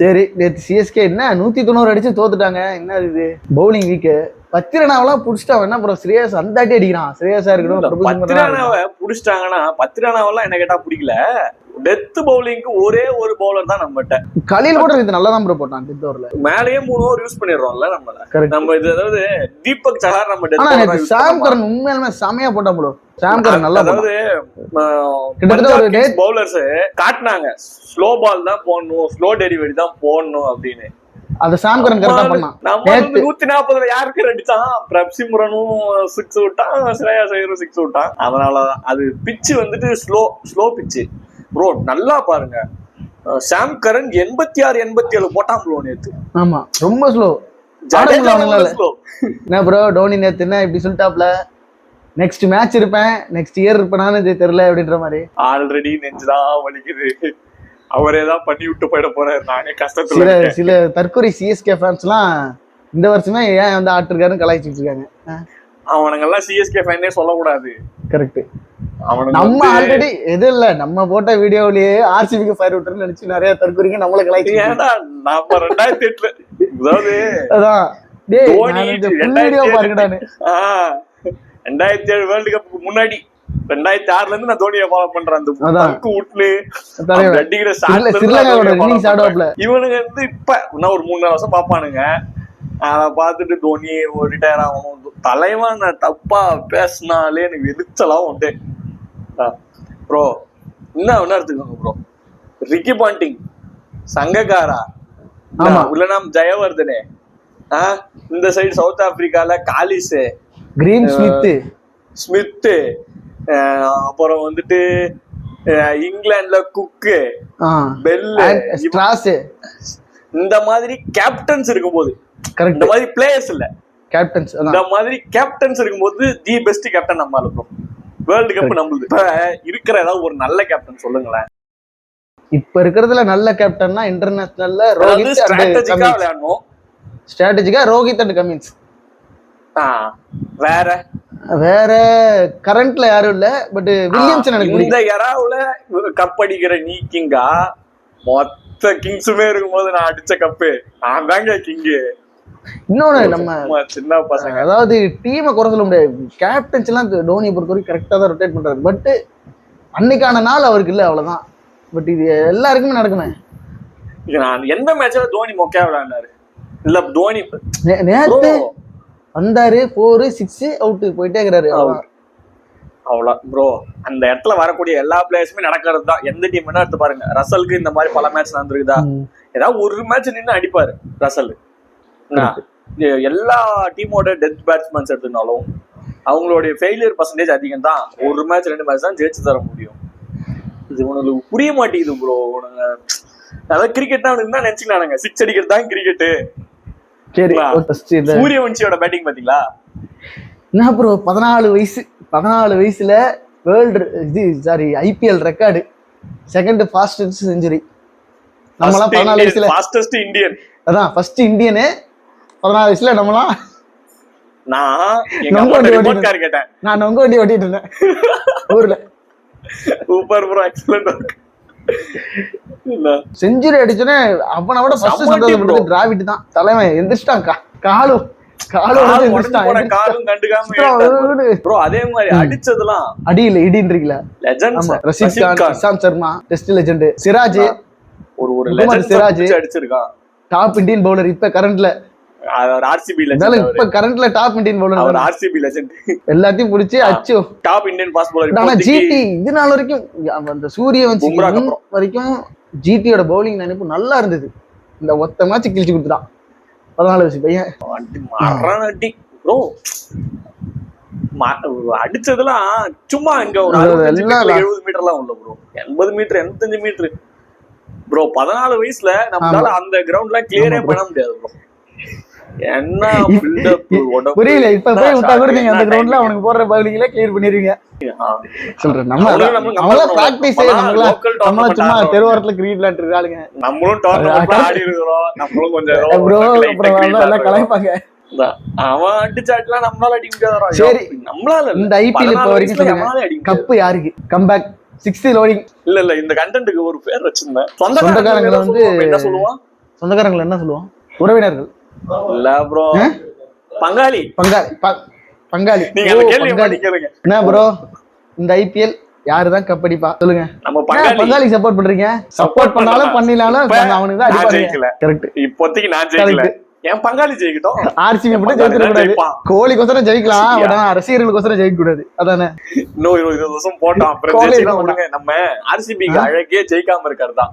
சரி, நேற்று சிஎஸ்கே என்ன 190 அடிச்சு தோத்துட்டாங்க. என்ன இது பவுலிங் வீக்கு. 10 ரனாவெல்லாம் புடிச்சிட்டான். என்ன ப்ரோ ஸ்ரேயஸ் அந்த அடி அடிக்கிறான். ஸ்ரேயஸா இருக்கட்டும், 10 ரனாவை புடிச்சிட்டாங்கன்னா 10 ரனாவெல்லாம் என்ன கேட்டா பிடிக்கல. டெத் பவுலிங்க்கு ஒரே ஒரு பவுலர் தான் நம்மகிட்ட. கலீல் கூட இது நல்லா தான் ப்ரோ போட்டான் டெத் ஓவர்ல. மேலேயே 3 ஓவர் யூஸ் பண்ணிடுறோம்ல நம்ம இது. அதாவது தீபக் சஹார் நம்ம டெத் சாம் கரன் உண்மையாலுமே செமையா போட்டான் ப்ரோ. சாம் கரன் நல்லா. அதாவது கிட்டத்தட்ட ஒரு பவுலர்ஸ் காட்டினாங்க ஸ்லோ பால் தான் போடணும், ஸ்லோ டெலிவரி தான் போடணும் அப்படின்னு. அது சாம் கரன் கரெக்டா பண்ணான். நம்ம 140 யாருக்கு அடிச்சான்? பிரப்சிம்ரனும் 6 விட்டான், ஸ்ரேயாஸ் ஐயரும் 6 விட்டான். அதனாலதான் அது பிச்சு வந்துட்டு ஸ்லோ பிச்சு ப்ரோ. நல்லா பாருங்க, சாம் கரன் 86 87 போட்டான் ப்ரோ நேத்து. ஆமா, ரொம்ப ஸ்லோ. என்ன ப்ரோ டோனி நேத்து என்ன இப்படி சொல்லிட்டாப்ல, நெக்ஸ்ட் மேட்ச் இருப்பேன், நெக்ஸ்ட் இயர் இருப்பேனான்னு தெரியல அப்படின்ற மாதிரி. ஆல்ரெடி நெஞ்சுதான் வலிக்குது, அவரே தான் பண்ணி விட்டு போயிட போறாரு. நானே கஷ்டத்துல. சில தற்கொலை சிஎஸ்கே ஃபேன்ஸ் எல்லாம் இந்த வருஷமே ஏன் வந்து ஆட்டிருக்காருன்னு கலாய்ச்சிட்டு இருக்காங்க. அவனுங்கெல்லாம் சிஎஸ்கே ஃபேனே சொல்லக்கூடாது. கரெக்ட். நம்ம ஆல்ரெடி எது இல்ல, நம்ம போட்ட வீடியோலயே ஆர்சிபிக்கு ஃபயர் விட்டுன்னு நினைச்சு நிறைய தற்கொலைக்கு நம்மள கலாய்ச்சி. ஏன்னா நம்ம 2008 அதாவது அதான் டேய் வீடியோ பாருங்கடானே. 2007 வேர்ல்ட் கப்புக்கு முன்னாடி 2006ல இருந்து நான் தோனியை ஃபாலோ பண்றேன். அந்த பக்கு உட்ல அடிக்கிற இவனுங்க வந்து இப்ப இன்னும் ஒரு 3-4 வருஷம் பாப்பானுங்க. அத பாத்துட்டு தோனி ரிட்டையர் ஆகணும், தலைவன் தப்பா பேசினாலே எனக்கு எரிச்சலாம் உண்டு ப்ரோ. என்ன எடுத்துக்கோங்க ப்ரோ, ரிக்கி பாண்டிங், சங்ககாரா, இல்லனா ஜெயவர்தனே, இந்த சைடு சவுத் ஆப்பிரிக்கால காலிஸ், கிரீன் ஸ்மித், அப்புறம் வந்துட்டு இங்கிலாந்துல குக்கு, பெல்லு, இந்த மாதிரி கேப்டன்ஸ் இருக்கும்போது, இந்த மாதிரி பிளேயர்ஸ் இல்ல கேப்டன்ஸ், இந்த மாதிரி கேப்டன்ஸ் இருக்கும்போது தி பெஸ்ட் கேப்டன் நம்ம இருக்கும். வேர்ல்டு கப் நம்மளுது. இப்ப இருக்கிற ஏதாவது ஒரு நல்ல கேப்டன் சொல்லுங்களேன். இப்ப இருக்கிறதுல நல்ல கேப்டன்னா இன்டர்நேஷனல்ல ரோஹித், ஸ்ட்ராட்டஜிக்கா விளையாடணும். ஸ்ட்ராட்டஜிக்கா ரோஹித் அண்ட் கமின்ஸ். வேற கரண்ட்ல யாரும் இல்ல, பட் வில்லியம்சன் எனக்கு இந்த எராவுல கப் அடிக்கிற நீ கிங்கா? மொத்த கிங்ஸுமே இருக்கும்போது நான் அடிச்ச கப்பு நான் தாங்க கிங்கு. இன்னொன்னு நம்ம சின்ன பசங்க, அதாவது டீமை குறை சொல்ல முடியாது. கேப்டன்ஸ் எல்லாம் தோனியை பொறுத்த வரைக்கும் கரெக்டா தான் ரொட்டேட் பண்றாரு. பட் அன்னைக்கான நாள் அவருக்கு இல்ல, அவ்வளவுதான். பட் இது எல்லாருக்குமே நடக்குமே. நான் எந்த மேட்ச்ல தோனி மொக்கையா விளையாண்டாரு இல்ல? தோனி நேத்து வந்தாரு 4 6 அவுட் போயிட்டே இருக்கிறாரு. அவ்வளோ ப்ரோ. அந்த இடத்துல வரக்கூடிய எல்லா பிளேயர்ஸுமே நடக்கிறது தான். எந்த டீம் வேணா எடுத்து பாருங்க. ரசலுக்கு இந்த மாதிரி பல மேட்ச் நடந்துருக்குதா? ஏதாவது ஒரு மேட்ச் நின்று அடிப்பாரு ரசல். எல்லா டீமோட டெத் பேட்ஸ்மேன்ஸ் எடுத்துனாலும் அவங்களுடைய ஃபெயிலியர் பர்சன்டேஜ் அதிகம் தான். ஒரு மேட்ச் 2 மேட்ச் தான் ஜெயிச்சு தர முடியும். இது உனக்கு புரிய மாட்டேங்குது ப்ரோ. உனக்கு அதாவது கிரிக்கெட்னா அவனுக்கு தான் நினைச்சுக்கலானுங்க, 6 அடிக்கிறது தான் கிரிக்கெட்டு. சூரியவன்ஷியோட பேட்டிங் பாத்தீங்களா? என்ன ப்ரோ, 14 வயசுல world IPL record, second fastest century. நம்மளாம் 14 வயசுல ஃபாஸ்டஸ்ட் இந்தியன். அதான் ஃபர்ஸ்ட் இந்தியனே 14 வயசுல. நம்மளாம் நான் நொங்க வண்டி ஓட்டிட்டு இருந்தேன் ஊர்ல. Super bro, excellent. செஞ்சுரி அடிச்சோன்னே அவனை விட ஃபர்ஸ்ட் சந்தோஷம் டிராவிட் தான். தலைவன் எந்திரிச்சிட்டான், காலும் ப்ரோ. அதே மாதிரி அடிச்சதெல்லாம் அடி இல்ல இடின்றீங்களா? Legend Rashid Khan, Ishant Sharma, test legend, Siraj, ஒரு லெஜெண்ட் சிராஜ் அடிச்சிருக்கான். டாப் இந்தியன் பவுலர் இப்ப கரண்ட்ல. RCB legend. இப்ப கரண்ட்ல டாப் இந்தியன் பவுலர் அவர். RCB legend. எல்லாத்தையும் புடிச்சு அச்சு டாப் இந்தியன் ஃபாஸ்ட் பவுலர். ஆனா ஜிடி இது நாள் வரைக்கும் அந்த சூரியவன்ஷி வரைக்கும் ஜிடியோட பவுலிங் நினைப்பு நல்லா இருந்தது. இந்த ஒத்த மேட்ச் கிழிச்சு கொடுத்துட்டான் 14 வயசு பையன். ப்ரோ அடிச்சதெல்லாம் சும்மா இங்க ஒரு 70 மீட்டர்லாம் உள்ள ப்ரோ. 80 metre 85 metre bro. 14 வயசுல நம்மளால அந்த கிரவுண்ட்லாம் கிளியரே பண்ண முடியாது ப்ரோ. என்ன புரியல. இப்ப போய் விட்டா கூட நீங்க அந்த கிரவுண்ட்ல அவனுக்கு போடுற பவுலிங்ல கிளியர் பண்ணிருவீங்க சொல்றேன். நம்ம பிராக்டிஸ் நம்மள சும்மா தெருவோரத்துல கிரிக்கெட் விளையாட்டு இருக்காளுங்க. நம்மளும் டோர்னமெண்ட்ல ஆடி இருக்கோம். நம்மளும் கொஞ்சம் எல்லாம் கலாய்ப்பாங்க. அவன் அடிச்சாட்லாம் நம்மளால அடிக்க முடியாது. சரி, நம்மளால இந்த ஐபிஎல் இப்ப வரைக்கும் கப்பு யாருக்கு? கம்பேக் 6th லோடிங் இல்ல இந்த கண்டென்ட்க்கு ஒரு பேர் வச்சிருந்தேன். சொந்தக்காரங்க வந்து என்ன சொல்லுவான்? சொந்தக்காரங்களை என்ன சொல்லுவோம்? உறவினர்கள் இல்ல ப்ரோ, பங்காளி. பங்காளி. என்ன ப்ரோ இந்த IPL யாருதான் கப்படிப்பா சொல்லுங்க? நம்ம பங்காளி சப்போர்ட் பண்றீங்க. சப்போர்ட் பண்ணாலும் பண்ணினாலும் அவனுக்கு தான் அடிப்பாங்க. கரெக்ட். இப்போதைக்கு நான் ஜெயிக்கல, என் பங்காளி ஜெயிக்கட்டும். RCB மட்டும் ஜெயிச்சிட கூடாது. கோலிக்கோசரம் ஜெயிக்கலாம், ஆனா ரசிகர்களுக்கோசரம் ஜெயிக்க கூடாது. அதானே இன்னும் 20 வருஷம் போட்டோம். அப்புறம் நம்ம RCB அழகே ஜெயிக்காம இருக்கிறது தான்.